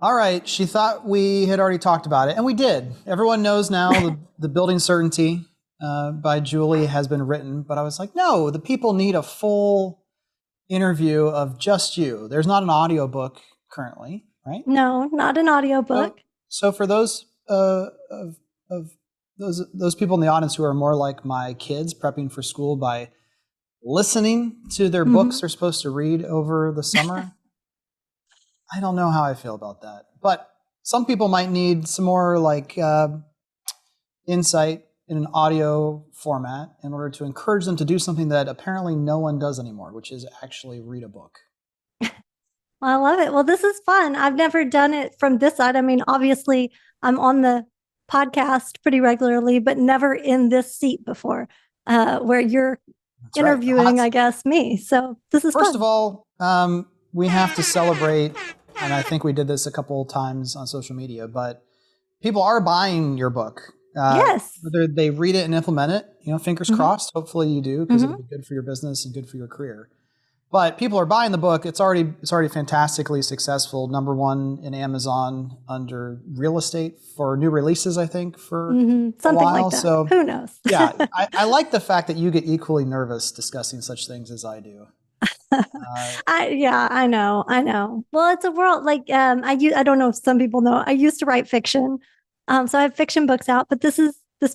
All right. She thought we had already talked about it, and we did. Everyone knows now the Building Certainty by Julie has been written, but I was like, no, the people need a full interview of just you. There's not an audiobook currently, right? No, not an audiobook. So for those of those people in the audience who are more like my kids prepping for school by listening to their books they're supposed to read over the summer, I don't know how I feel about that. But some people might need some more like insight in an audio format in order to encourage them to do something that apparently no one does anymore, which is actually read a book. I love it. Well, this is fun. I've never done it from this side. I mean, obviously, I'm on the podcast pretty regularly, but never in this seat before, where you're That's interviewing, right. I guess, me. So this is First fun. of all, we have to celebrate, and I think we did this a couple of times on social media, but people are buying your book. Yes. Whether they read it and implement it, fingers crossed. Hopefully you do, because it'll be good for your business and good for your career. But people are buying the book. It's already fantastically successful. Number one in Amazon under real estate for new releases, I think, for Something a while. like that. So who knows? yeah, I like the fact that you get equally nervous discussing such things as I do. I know. Well, it's a world like I don't know if some people know. I used to write fiction, so I have fiction books out. But this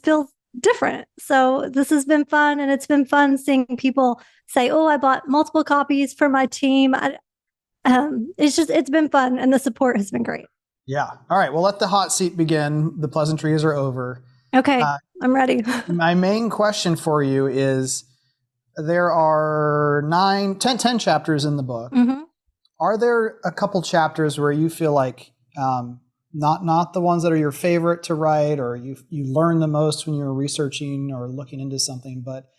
feels different. So this has been fun, and it's been fun seeing people say, "Oh, I bought multiple copies for my team." It's been fun, and the support has been great. Yeah. All right. Well, let the hot seat begin. The pleasantries are over. Okay, I'm ready. My main question for you is: there are 10 chapters in the book. Are there a couple chapters where you feel like not the ones that are your favorite to write, or you learn the most when you're researching or looking into something, but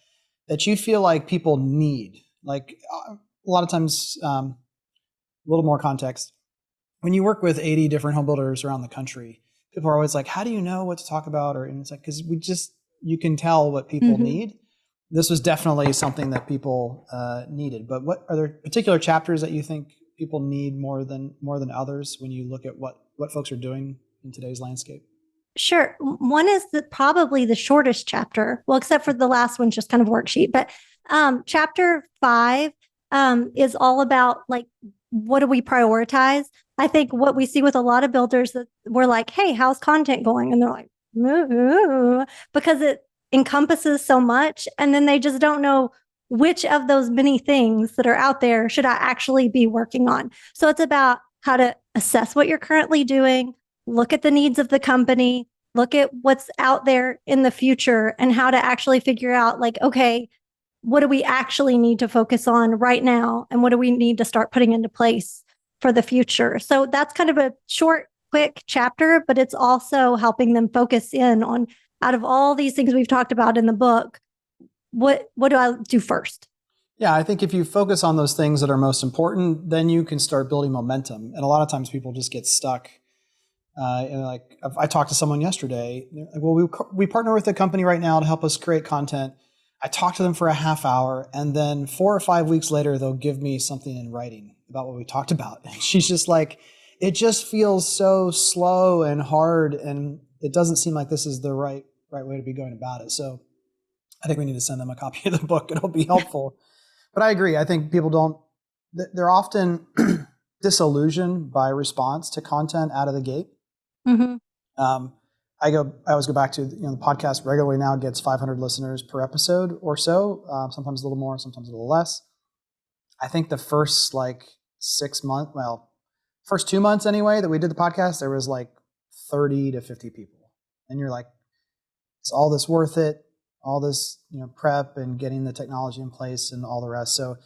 that you feel like people need? Like a lot of times, a little more context. When you work with 80 different home builders around the country, people are always like, how do you know what to talk about? And it's like, because you can tell what people need. This was definitely something that people needed. But what are there particular chapters that you think people need more than others when you look at what folks are doing in today's landscape? Sure. One is probably the shortest chapter. Well, except for the last one's just kind of worksheet. But chapter 5 is all about like, what do we prioritize? I think what we see with a lot of builders that we're like, hey, how's content going? And they're like, ooh, because it encompasses so much. And then they just don't know which of those many things that are out there should I actually be working on. So it's about how to assess what you're currently doing, look at the needs of the company, look at what's out there in the future, and how to actually figure out like, okay, what do we actually need to focus on right now? And what do we need to start putting into place for the future? So that's kind of a short, quick chapter, but it's also helping them focus in on, out of all these things we've talked about in the book, what do I do first? Yeah, I think if you focus on those things that are most important, then you can start building momentum. And a lot of times people just get stuck. Like I talked to someone yesterday. Like, well, we partner with a company right now to help us create content. I talked to them for a half hour, and then 4 or 5 weeks later, they'll give me something in writing about what we talked about. And she's just like, it just feels so slow and hard, and it doesn't seem like this is the right way to be going about it. So I think we need to send them a copy of the book. It'll be helpful. But I agree. I think people they're often disillusioned by response to content out of the gate. I always go back to, the podcast regularly now gets 500 listeners per episode or so, sometimes a little more, sometimes a little less. I think the first 6 months, first 2 months anyway, that we did the podcast, there was 30 to 50 people. And you're like, is all this worth it? All this, prep and getting the technology in place and all the rest. So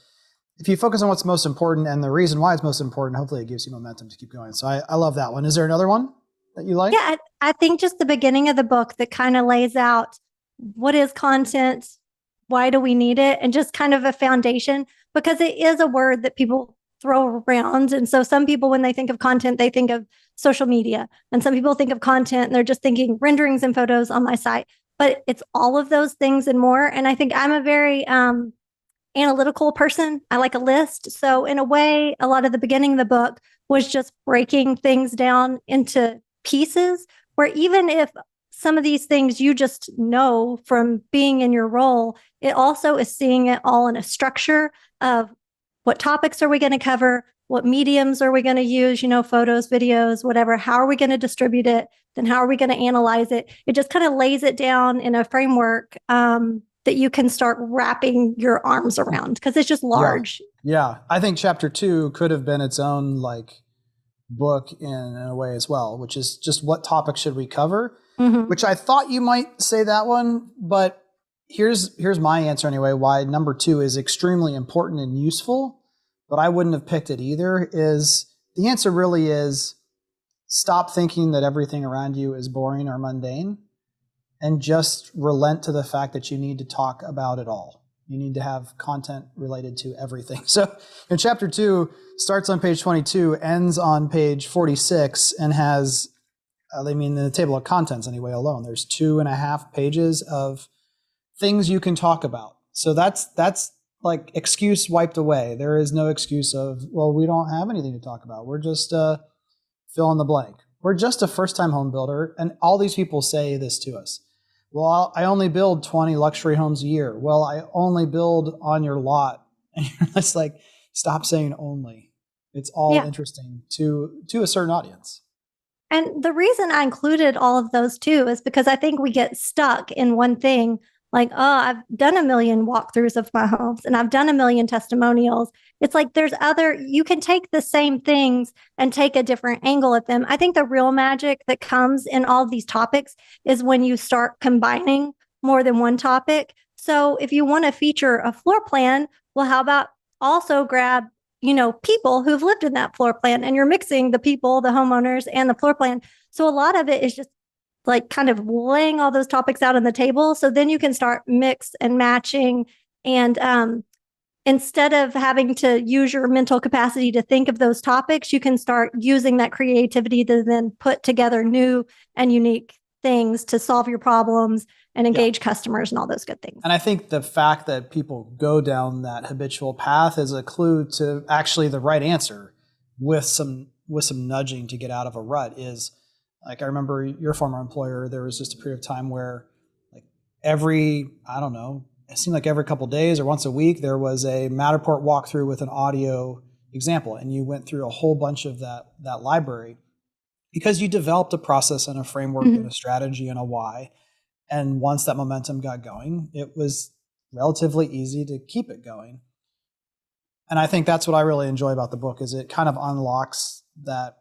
if you focus on what's most important and the reason why it's most important, hopefully it gives you momentum to keep going. So I love that one. Is there another one that you like? Yeah, I think just the beginning of the book that kind of lays out what is content, why do we need it, and just kind of a foundation, because it is a word that people throw around. And so some people, when they think of content, they think of social media. And some people think of content and they're just thinking renderings and photos on my site. But it's all of those things and more. And I think I'm a very analytical person. I like a list. So in a way, a lot of the beginning of the book was just breaking things down into pieces where even if some of these things you just know from being in your role, it also is seeing it all in a structure of what topics are we going to cover? What mediums are we going to use? Photos, videos, whatever. How are we going to distribute it? Then how are we going to analyze it? It just kind of lays it down in a framework that you can start wrapping your arms around because it's just large. Yeah. I think chapter 2 could have been its own book in a way as well, which is just what topic should we cover, which I thought you might say that one, but here's my answer anyway, why number 2 is extremely important and useful, but I wouldn't have picked it either, is the answer really is stop thinking that everything around you is boring or mundane and just relent to the fact that you need to talk about it all. You need to have content related to everything. So in chapter 2, starts on page 22, ends on page 46, and has, the table of contents anyway alone, there's 2.5 pages of things you can talk about. So that's like excuse wiped away. There is no excuse of, well, we don't have anything to talk about. We're just fill in the blank. We're just a first-time home builder, and all these people say this to us. Well, I only build 20 luxury homes a year. Well, I only build on your lot. And you're just like, stop saying only. It's all interesting to a certain audience. And the reason I included all of those too is because I think we get stuck in one thing. Like, oh, I've done a million walkthroughs of my homes and I've done a million testimonials. It's like you can take the same things and take a different angle at them. I think the real magic that comes in all of these topics is when you start combining more than one topic. So if you want to feature a floor plan, well, how about also grab, people who've lived in that floor plan, and you're mixing the people, the homeowners, and the floor plan. So a lot of it is just like kind of laying all those topics out on the table. So then you can start mix and matching. And instead of having to use your mental capacity to think of those topics, you can start using that creativity to then put together new and unique things to solve your problems and engage customers and all those good things. And I think the fact that people go down that habitual path is a clue to actually the right answer with some nudging to get out of a rut is, like, I remember your former employer, there was just a period of time where it seemed like every couple of days or once a week, there was a Matterport walkthrough with an audio example. And you went through a whole bunch of that library because you developed a process and a framework and a strategy and a why. And once that momentum got going, it was relatively easy to keep it going. And I think that's what I really enjoy about the book is it kind of unlocks that.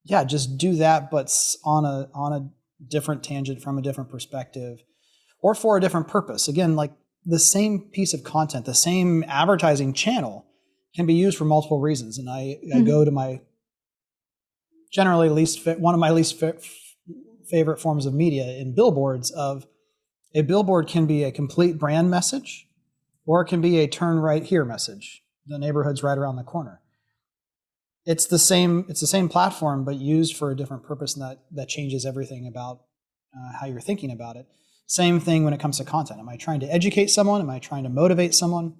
Yeah, just do that, but on a different tangent from a different perspective or for a different purpose. Again, like the same piece of content, the same advertising channel can be used for multiple reasons. And I go to my generally one of my least favorite forms of media in billboards of a billboard can be a complete brand message or it can be a turn right here message. The neighborhood's right around the corner. It's the same platform, but used for a different purpose, and that changes everything about how you're thinking about it. Same thing when it comes to content. Am I trying to educate someone? Am I trying to motivate someone?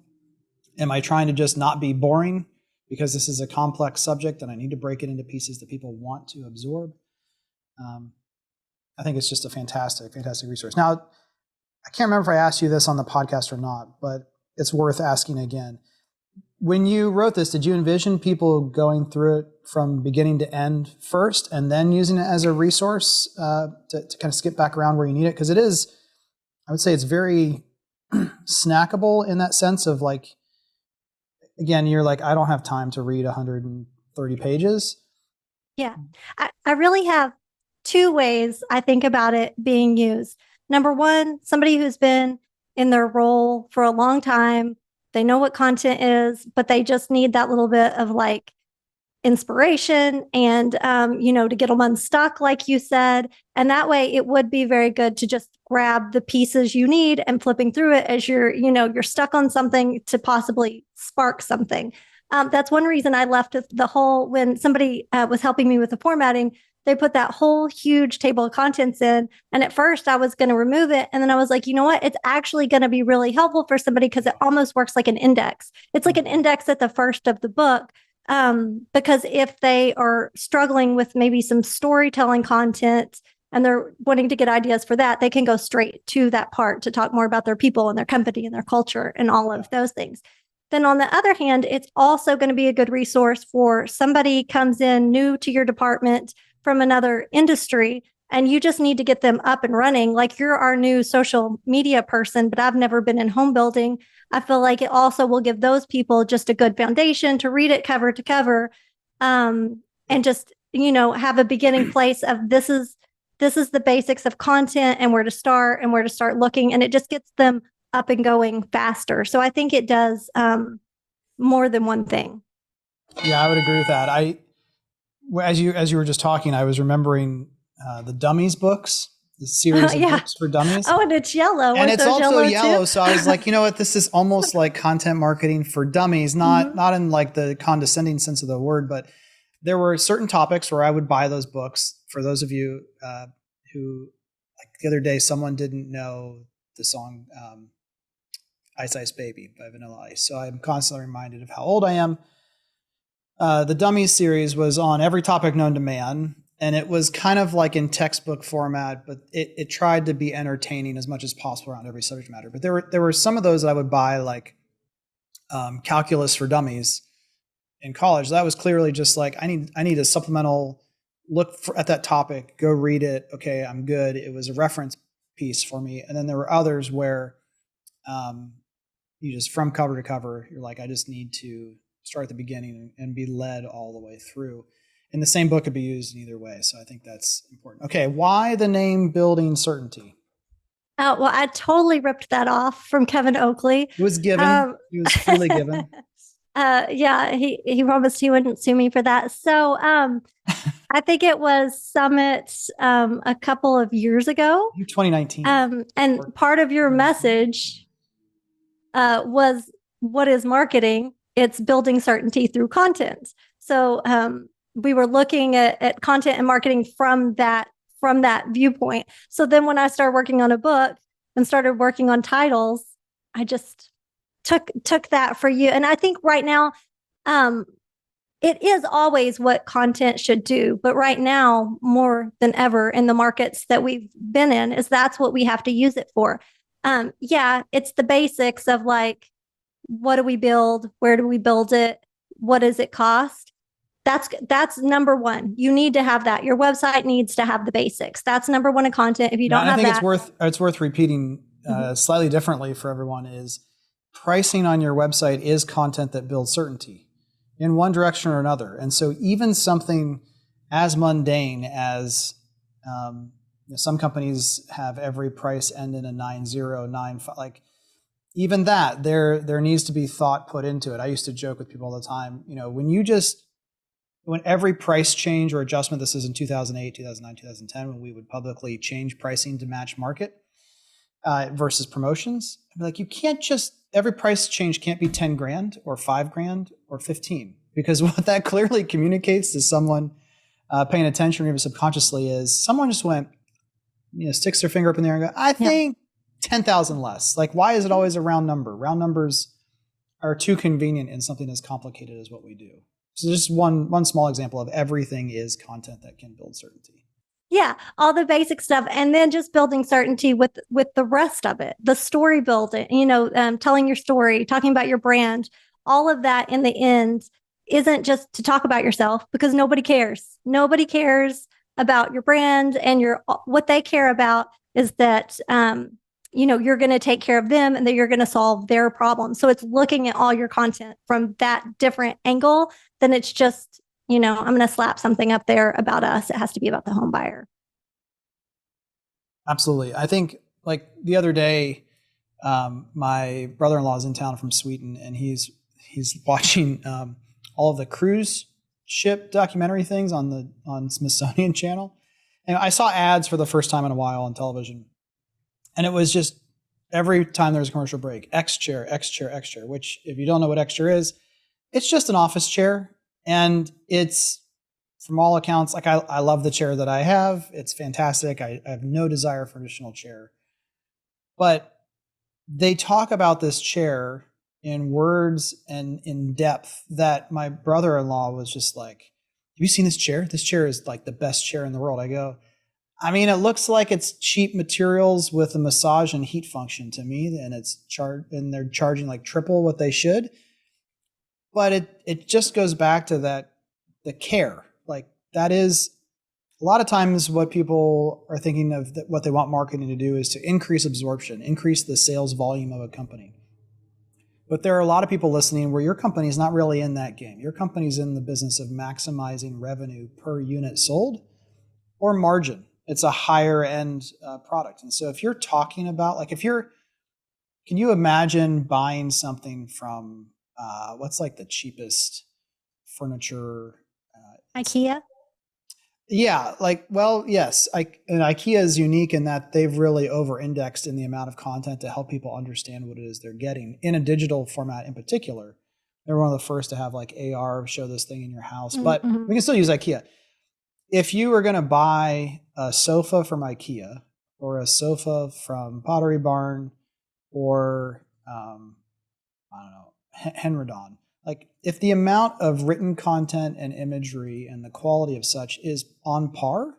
Am I trying to just not be boring because this is a complex subject and I need to break it into pieces that people want to absorb? I think it's just a fantastic resource. Now, I can't remember if I asked you this on the podcast or not, but it's worth asking again. When you wrote this, did you envision people going through it from beginning to end first and then using it as a resource to kind of skip back around where you need it? Because it is, I would say it's very snackable in that sense of like, again, you're like, I don't have time to read 130 pages. Yeah, I really have 2 ways I think about it being used. Number one, somebody who's been in their role for a long time, they know what content is, but they just need that little bit of like inspiration and, to get them unstuck, like you said. And that way it would be very good to just grab the pieces you need and flipping through it as you're stuck on something to possibly spark something. That's one reason I left the whole, when somebody was helping me with the formatting, they put that whole huge table of contents in. And at first I was going to remove it. And then I was like, you know what? It's actually going to be really helpful for somebody because it almost works like an index. It's like an index at the first of the book. Because if they are struggling with maybe some storytelling content and they're wanting to get ideas for that, they can go straight to that part to talk more about their people and their company and their culture and all of those things. Then on the other hand, it's also going to be a good resource for somebody comes in new to your department from another industry and you just need to get them up and running. Like you're our new social media person, but I've never been in home building. I feel like it also will give those people just a good foundation to read it cover to cover, and just, have a beginning place of this is the basics of content and where to start looking. And it just gets them up and going faster. So I think it does more than one thing. Yeah, I would agree with that. As you were just talking, I was remembering the Dummies books, the series of books for dummies. Oh, and it's yellow. And it's also yellow. So I was like, you know what? This is almost like content marketing for dummies, not in like the condescending sense of the word, but there were certain topics where I would buy those books. For those of you who, like the other day, someone didn't know the song Ice Ice Baby by Vanilla Ice. So I'm constantly reminded of how old I am. The Dummies series was on every topic known to man. And it was kind of like in textbook format, but it tried to be entertaining as much as possible around every subject matter. But there were some of those that I would buy, like Calculus for Dummies in college. That was clearly just like, I need a supplemental look at that topic, go read it. Okay, I'm good. It was a reference piece for me. And then there were others where you just from cover to cover, you're like, I just need to start at the beginning and be led all the way through. And the same book could be used in either way. So I think that's important. Okay, why the name Building Certainty? Well, I totally ripped that off from Kevin Oakley. It was given. It was freely given. Yeah, he promised he wouldn't sue me for that. So I think it was Summit a couple of years ago. 2019. And part of your message was, what is marketing? It's building certainty through content. So we were looking at content and marketing from that viewpoint. So then when I started working on a book and started working on titles, I just took that for you. And I think right now, it is always what content should do. But right now, more than ever in the markets that we've been in, is that's what we have to use it for. Yeah, it's the basics of like, what do we build? Where do we build it? What does it cost? That's number one. You need to have that. Your website needs to have the basics. That's number one in content. If you don't have that, I think it's worth repeating slightly differently for everyone. Is pricing on your website is content that builds certainty in one direction or another. And so even something as mundane as some companies have every price end in a 9095, like even that, there needs to be thought put into it. I used to joke with people all the time, when every price change or adjustment, this is in 2008, 2009, 2010, when we would publicly change pricing to match market versus promotions, I'd be like, you can't every price change can't be 10 grand or 5 grand or 15, because what that clearly communicates to someone paying attention, even subconsciously, is someone just went, sticks their finger up in the air and go, I think 10,000 less. Like, why is it always a round number? Round numbers are too convenient in something as complicated as what we do. So just one small example of everything is content that can build certainty. Yeah, all the basic stuff. And then just building certainty with the rest of it, the story building, telling your story, talking about your brand, all of that in the end isn't just to talk about yourself, because nobody cares. Nobody cares about your brand, and what they care about is that, you're going to take care of them and that you're going to solve their problems. So it's looking at all your content from that different angle. Then it's just, I'm going to slap something up there about us. It has to be about the home buyer. Absolutely. I think like the other day, my brother-in-law is in town from Sweden, and he's watching all of the cruise ship documentary things on Smithsonian Channel. And I saw ads for the first time in a while on television. And it was just every time there was a commercial break, X chair, which if you don't know what X chair is, it's just an office chair. And it's from all accounts, like I love the chair that I have. It's fantastic. I have no desire for an additional chair. But they talk about this chair in words and in depth that my brother-in-law was just like, have you seen this chair? This chair is like the best chair in the world. I go, I mean, it looks like it's cheap materials with a massage and heat function to me, and and they're charging like triple what they should. But it just goes back to the care. Like that is a lot of times what people are thinking of, that what they want marketing to do is to increase absorption, increase the sales volume of a company. But there are a lot of people listening where your company is not really in that game. Your company's in the business of maximizing revenue per unit sold or margin. It's a higher end product. And so if you're talking about, like can you imagine buying something from, what's like the cheapest furniture? IKEA? Yeah, like, well, yes. And IKEA is unique in that they've really over-indexed in the amount of content to help people understand what it is they're getting in a digital format in particular. They're one of the first to have like AR show this thing in your house, but we can still use IKEA. If you were going to buy a sofa from IKEA or a sofa from Pottery Barn or, I don't know, Henredon, like if the amount of written content and imagery and the quality of such is on par,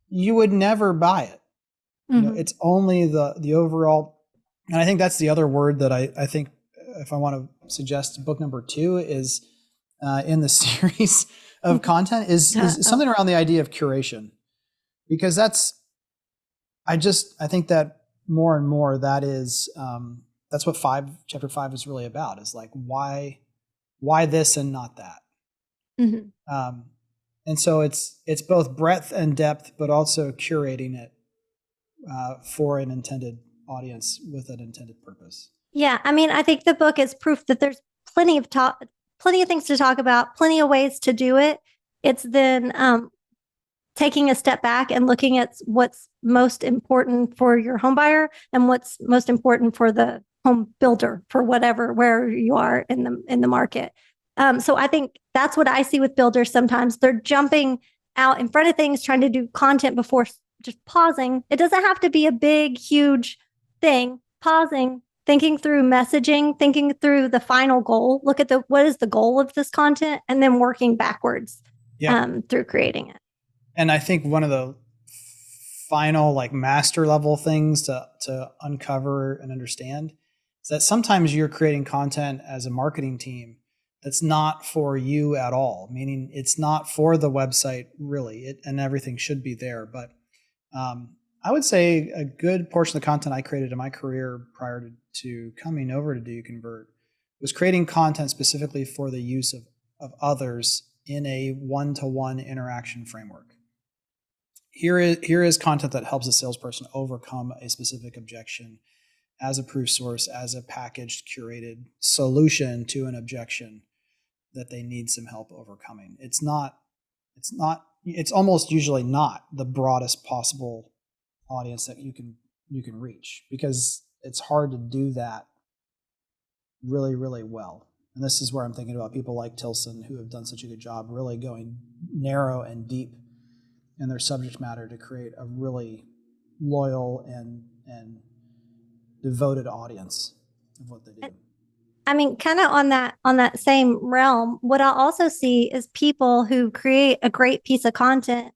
you would never buy it. You know, it's only the overall. And I think that's the other word that I think, if I want to suggest book number 2 is in the series of content is something around the idea of curation, because I think that more and more that is, that's what chapter 5 is really about, is like, why this and not that? And so it's both breadth and depth, but also curating it for an intended audience with an intended purpose. Yeah. I mean, I think the book is proof that there's plenty of things to talk about, plenty of ways to do it. It's then taking a step back and looking at what's most important for your home buyer and what's most important for the home builder, for where you are in the market. So I think that's what I see with builders. Sometimes they're jumping out in front of things, trying to do content before just pausing. It doesn't have to be a big, huge thing. Pausing, thinking through messaging, thinking through the final goal. Look at what is the goal of this content, and then working backwards through creating it. And I think one of the final like master level things to uncover and understand is that sometimes you're creating content as a marketing team that's not for you at all, meaning it's not for the website really, and everything should be there. But I would say a good portion of the content I created in my career prior to coming over to Do You Convert was creating content specifically for the use of others in a one-to-one interaction framework. Here is content that helps a salesperson overcome a specific objection as a proof source, as a packaged, curated solution to an objection that they need some help overcoming. It's almost usually not the broadest possible audience that you can reach, because it's hard to do that really, really well. And this is where I'm thinking about people like Tilson, who have done such a good job really going narrow and deep in their subject matter to create a really loyal and devoted audience of what they do. I mean, kind of on that same realm, what I also see is people who create a great piece of content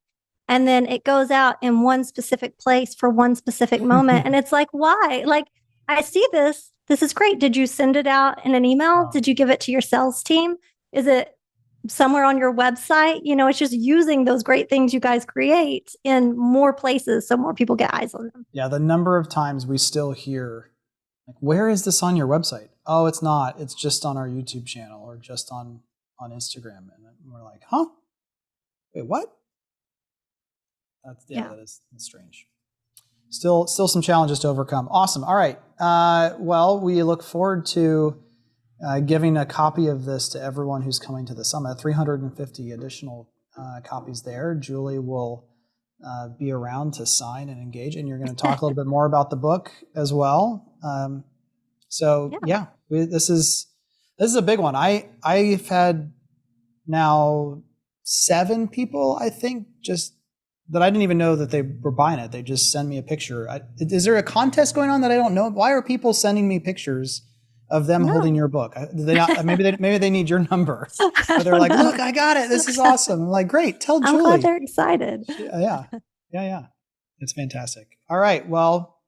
and then it goes out in one specific place for one specific moment. And it's like, why? Like, I see this. This is great. Did you send it out in an email? Did you give it to your sales team? Is it somewhere on your website? You know, it's just using those great things you guys create in more places so more people get eyes on them. Yeah, the number of times we still hear, like, where is this on your website? Oh, it's not. It's just on our YouTube channel or just on Instagram. And we're like, huh? Wait, what? That's strange. Still some challenges to overcome. Awesome. All right. Well, we look forward to giving a copy of this to everyone who's coming to the summit. 350 additional copies there. Julie will be around to sign and engage, and you're going to talk a little bit more about the book as well. This is a big one. I've had now 7 people, I think, just that I didn't even know that they were buying it. They just send me a picture. Is there a contest going on that I don't know? Why are people sending me pictures of them holding your book? Maybe they need your number. But they're like, look, I got it. This is awesome. I'm like, great. Tell Julie. I'm glad they're excited. Yeah. It's fantastic. All right. Well,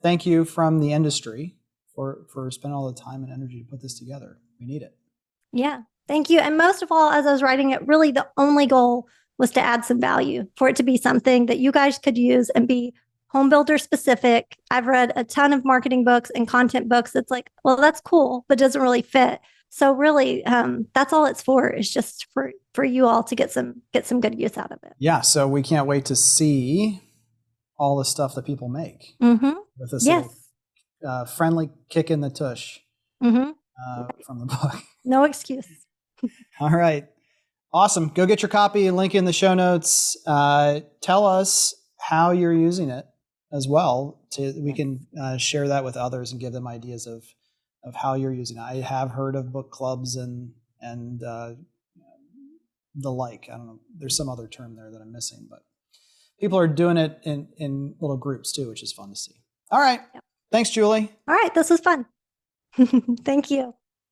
thank you from the industry for spending all the time and energy to put this together. We need it. Yeah. Thank you. And most of all, as I was writing it, really the only goal was to add some value, for it to be something that you guys could use and be home builder specific. I've read a ton of marketing books and content books. It's like, well, that's cool, but doesn't really fit. So really, that's all it's for, is just for you all to get some good use out of it. Yeah. So we can't wait to see all the stuff that people make with this little, friendly kick in the tush from the book. No excuse. All right. Awesome. Go get your copy. Link in the show notes. Tell us how you're using it as well. We can share that with others and give them ideas of how you're using it. I have heard of book clubs and the like. I don't know. There's some other term there that I'm missing, but people are doing it in little groups too, which is fun to see. All right. Yep. Thanks, Julie. All right. This was fun. Thank you.